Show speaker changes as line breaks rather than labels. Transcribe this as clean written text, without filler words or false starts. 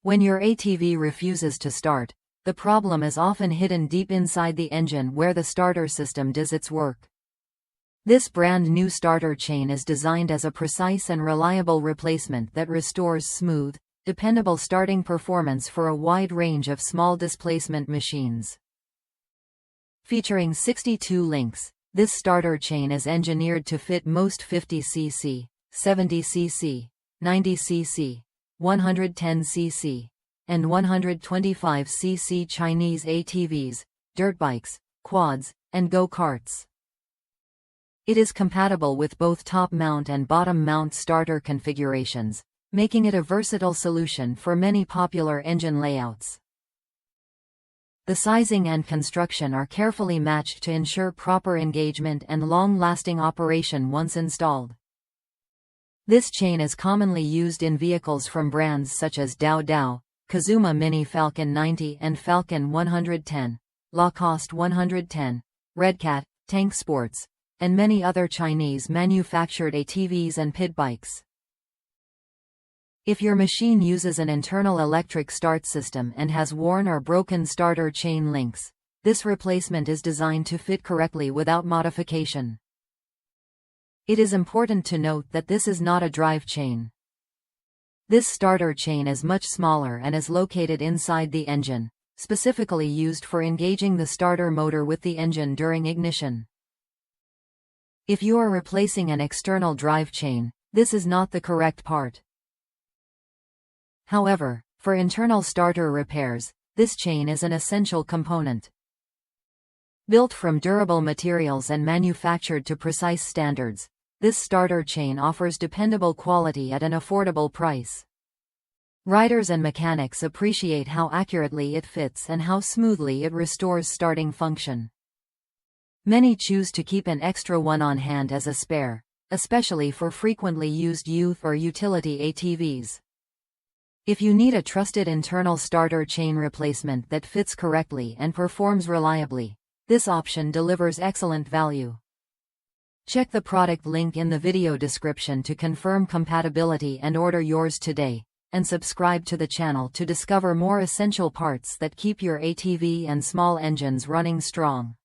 When your ATV refuses to start, the problem is often hidden deep inside the engine where the starter system does its work. This brand new starter chain is designed as a precise and reliable replacement that restores smooth, dependable starting performance for a wide range of small displacement machines. Featuring 62 links, this starter chain is engineered to fit most 50cc, 70cc, 90cc, 110cc, and 125cc Chinese ATVs, dirt bikes, quads, and go-karts. It is compatible with both top-mount and bottom-mount starter configurations, making it a versatile solution for many popular engine layouts. The sizing and construction are carefully matched to ensure proper engagement and long-lasting operation once installed. This chain is commonly used in vehicles from brands such as TaoTao, Kazuma Mini Falcon 90 and Falcon 110, Lacoste 110, Redcat, Tank Sports, and many other Chinese manufactured ATVs and pit bikes. If your machine uses an internal electric start system and has worn or broken starter chain links, this replacement is designed to fit correctly without modification. It is important to note that this is not a drive chain. This starter chain is much smaller and is located inside the engine, specifically used for engaging the starter motor with the engine during ignition. If you are replacing an external drive chain, this is not the correct part. However, for internal starter repairs, this chain is an essential component. Built from durable materials and manufactured to precise standards, this starter chain offers dependable quality at an affordable price. Riders and mechanics appreciate how accurately it fits and how smoothly it restores starting function. Many choose to keep an extra one on hand as a spare, especially for frequently used youth or utility ATVs. If you need a trusted internal starter chain replacement that fits correctly and performs reliably, this option delivers excellent value. Check the product link in the video description to confirm compatibility and order yours today, and subscribe to the channel to discover more essential parts that keep your ATV and small engines running strong.